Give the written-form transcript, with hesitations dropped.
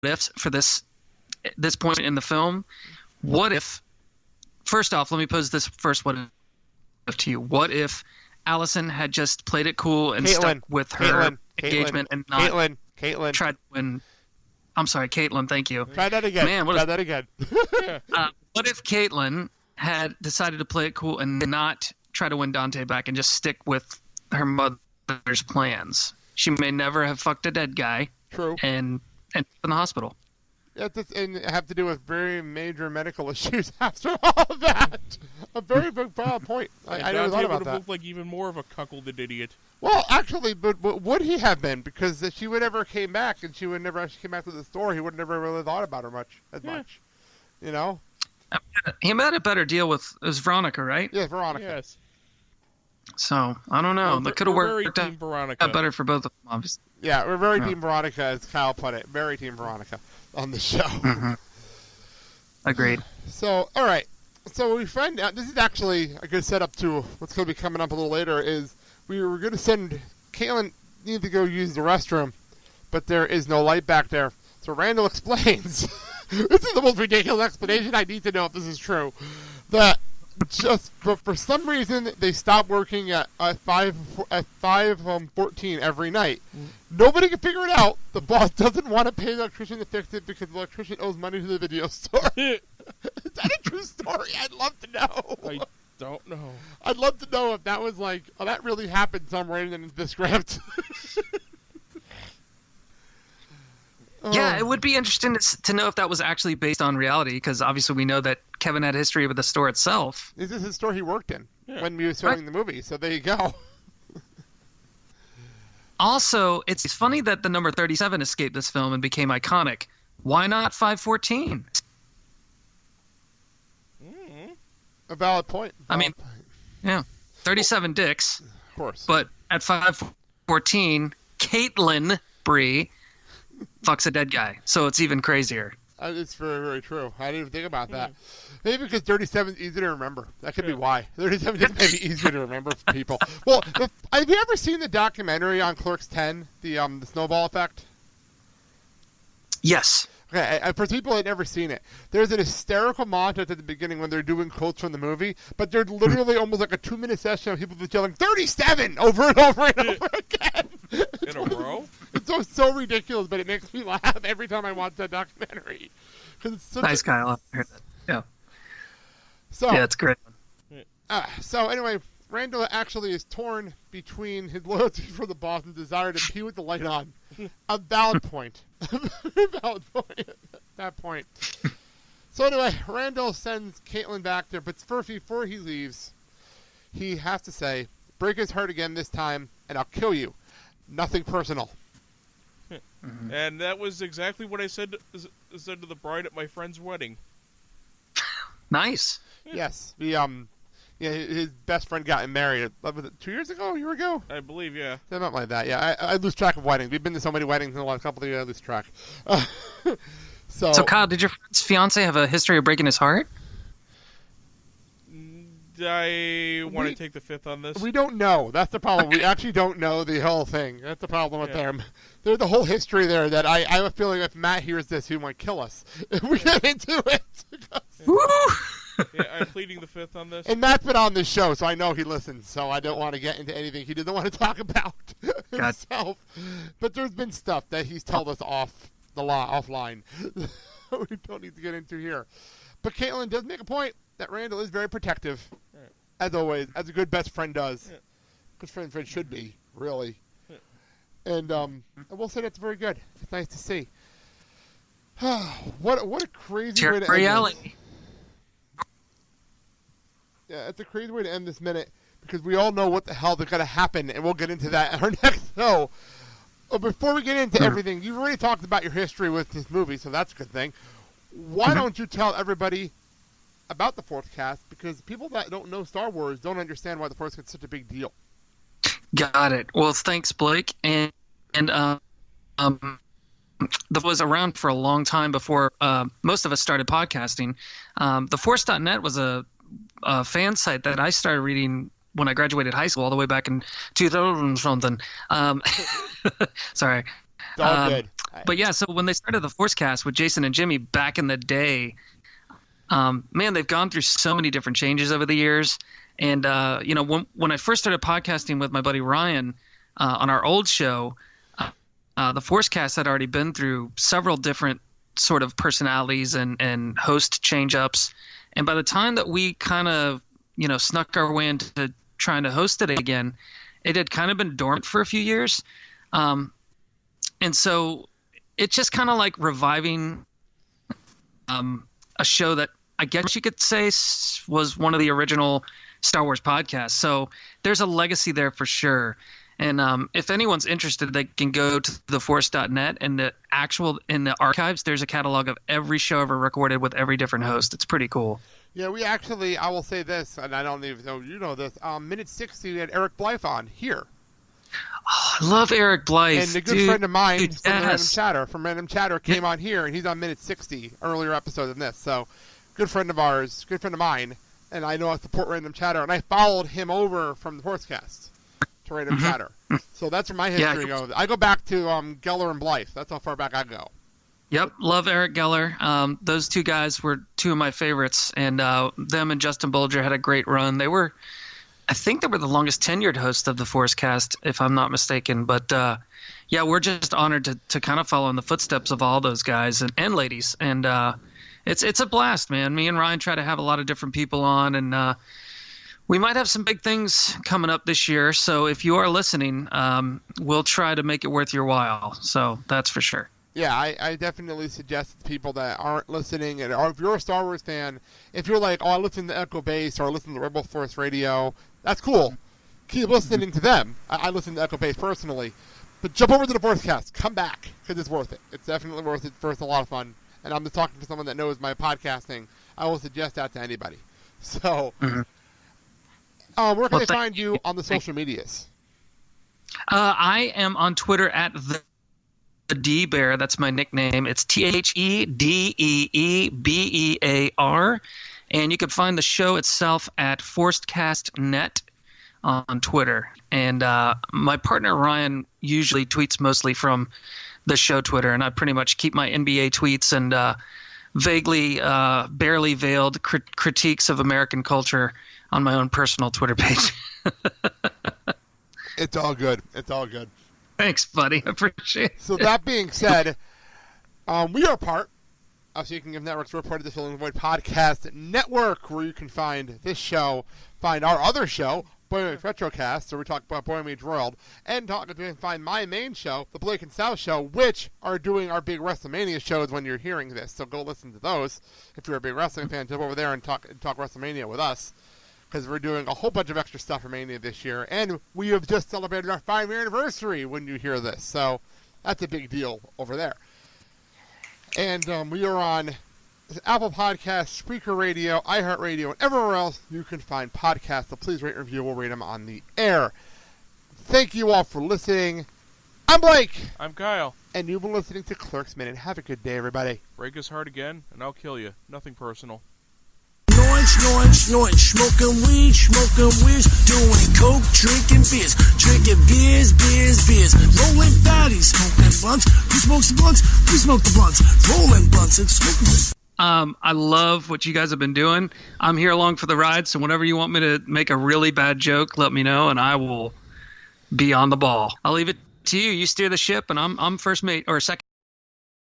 ifs for this point in the film. What if? First off, let me pose this first what if to you. What if Allison had just played it cool and stuck with her engagement and not tried to win? I'm sorry, Caitlin. Thank you. Try that again. Man, Try that again. What if Caitlin had decided to play it cool and not try to win Dante back and just stick with her mother's plans? She may never have fucked a dead guy. True. And in the hospital. And have to do with very major medical issues after all of that. A very big point. I never thought about that. Looked like even more of a cuckolded idiot. Well, actually, but would he have been? Because if she would never came back, and she would never actually came back to the store, he would never really thought about her much. You know? He had a better deal with Veronica, right? Yeah, Veronica. Yes. So, I don't know. That could have worked out better for both of them, obviously. Yeah, we're very Team Veronica, as Kyle put it. Very Team Veronica on the show. Mm-hmm. Agreed. So, all right. So we find out, this is actually a good setup to what's going to be coming up a little later, is we were going to send, Caitlin needed to go use the restroom, but there is no light back there. So Randal explains, this is the most ridiculous explanation, I need to know if this is true, that but for some reason they stopped working at 5:14 every night. Nobody can figure it out. The boss doesn't want to pay the electrician to fix it because the electrician owes money to the video store. Is that a true story? I'd love to know. I don't know. I'd love to know if that was like, oh, that really happened somewhere in the script. Yeah, it would be interesting to know if that was actually based on reality, because obviously we know that Kevin had history with the store itself. This is the store he worked in when we were filming the movie, so there you go. Also, it's funny that the number 37 escaped this film and became iconic. Why not 514? A valid point. I mean, yeah, 37 dicks. Of course. But at 514, Caitlin Bree fucks a dead guy, so it's even crazier. It's very, very true. I didn't even think about that. Maybe because 37 is easy to remember. That could be why. 37 is maybe easier to remember for people. Well, have you ever seen the documentary on Clerks 10, the snowball effect? Yes. Okay, for people that have never seen it, there's an hysterical montage at the beginning when they're doing quotes from the movie, but they're literally almost like a 2-minute session of people just yelling 37 over and over and over again. In a row? It's so ridiculous, but it makes me laugh every time I watch that documentary. It's nice, Kyle. I heard that. Yeah. So, yeah, it's great. So anyway, Randal actually is torn between his loyalty for the boss and desire to pee with the light on. A valid point. A valid point at that point. So anyway, Randal sends Caitlin back there, but first, before he leaves, he has to say, break his heart again this time, and I'll kill you. Nothing personal. And that was exactly what I said to the bride at my friend's wedding. Nice. Yes. His best friend got married. Was it 2 years ago? A year ago? I believe, yeah. Something like that. Yeah, I lose track of weddings. We've been to so many weddings in the last couple of years. I lose track. So Kyle, did your friend's fiance have a history of breaking his heart? I want to take the fifth on this. We don't know. That's the problem. We actually don't know the whole thing. That's the problem with them. There's the whole history there that I have a feeling if Matt hears this, he might kill us if we get into it. Woo! Yeah, I'm pleading the fifth on this. And Matt's been on this show, so I know he listens. So I don't want to get into anything he doesn't want to talk about himself. But there's been stuff that he's told us offline. We don't need to get into here. But Caitlin does make a point that Randal is very protective, as always, as a good best friend does. Good friend should be, really. And I will say that's very good. It's nice to see. What a crazy way to end this. Yeah, it's a crazy way to end this minute because we all know what the hell is going to happen, and we'll get into that in our next show. Before we get into everything, you've already talked about your history with this movie, so that's a good thing. Why don't you tell everybody about the Fourth Cast? Because people that don't know Star Wars don't understand why the Fourth Cast is such a big deal. Got it. Well, thanks, Blake. And that was around for a long time before most of us started podcasting. The Force.net was a fan site that I started reading when I graduated high school, all the way back in 2000 something. Sorry. It's all good. But yeah, so when they started the Forcecast with Jason and Jimmy back in the day, man, they've gone through so many different changes over the years. And, when I first started podcasting with my buddy Ryan on our old show, the Forcecast had already been through several different sort of personalities and host change-ups. And by the time that we kind of, snuck our way into trying to host it again, it had kind of been dormant for a few years. And so it's just kind of like reviving a show that I guess you could say was one of the original Star Wars podcasts. So there's a legacy there for sure. And if anyone's interested, they can go to theforce.net, and in the archives, there's a catalog of every show ever recorded with every different host. It's pretty cool. Yeah, we actually, I will say this, and I don't even know you know this, minute 60, we had Eric Blythe on here. Oh, I love Eric Blythe. And a good friend of mine from Random Chatter came on here, and he's on minute 60, earlier episode than this. So, good friend of ours, good friend of mine, and I know I support Random Chatter, and I followed him over from the Forcecast to Random Chatter. So that's where my history goes. I go back to Geller and Blythe. That's how far back I go. Yep, love Eric Geller. Those two guys were two of my favorites, and them and Justin Bolger had a great run. I think they were the longest tenured host of the Forcecast, if I'm not mistaken. But yeah, we're just honored to kind of follow in the footsteps of all those guys and ladies. And it's a blast, man. Me and Ryan try to have a lot of different people on, and we might have some big things coming up this year. So if you are listening, we'll try to make it worth your while. So that's for sure. Yeah, I definitely suggest to people that aren't listening, and if you're a Star Wars fan, if you're like, I listen to Echo Base or I listen to Rebel Force Radio, that's cool. Keep listening to them. I listen to Echo Base personally. But jump over to the Forcecast. Come back, because it's worth it. It's definitely worth it. It's a lot of fun. And I'm just talking to someone that knows my podcasting. I will suggest that to anybody. So, where can they find you on the social medias? I am on Twitter at the D Bear. That's my nickname. It's TheDeeBear, and you can find the show itself at ForcedCastNet on Twitter. And my partner Ryan usually tweets mostly from the show Twitter, and I pretty much keep my NBA tweets and vaguely, barely veiled critiques of American culture on my own personal Twitter page. It's all good. It's all good. Thanks, buddy. I appreciate it. So that being said, we are part of Seeking of Networks. We're part of the Filling the Void Podcast Network, where you can find this show, find our other show, Boy Meets Retrocast, where we talk about Boy Meets World, and find my main show, the Blake and Sal Show, which are doing our big WrestleMania shows when you're hearing this. So go listen to those. If you're a big wrestling fan, jump over there and talk WrestleMania with us, because we're doing a whole bunch of extra stuff for Mania this year, and we have just celebrated our 5-year anniversary when you hear this, so that's a big deal over there. And we are on Apple Podcasts, Spreaker Radio, iHeartRadio, and everywhere else you can find podcasts, so please rate and review. We'll read them on the air. Thank you all for listening. I'm Blake. I'm Kyle. And you've been listening to Clerks Minute. Have a good day, everybody. Break us hard again, and I'll kill you. Nothing personal. Snorting, smoking weed, doing coke, drinking beers, rolling fatties, smoking blunts. Who smokes the blunts? We smoke the blunts, rolling blunts and smoking. I love what you guys have been doing. I'm here along for the ride, so whenever you want me to make a really bad joke, let me know, and I will be on the ball. I'll leave it to you. You steer the ship, and I'm first mate or second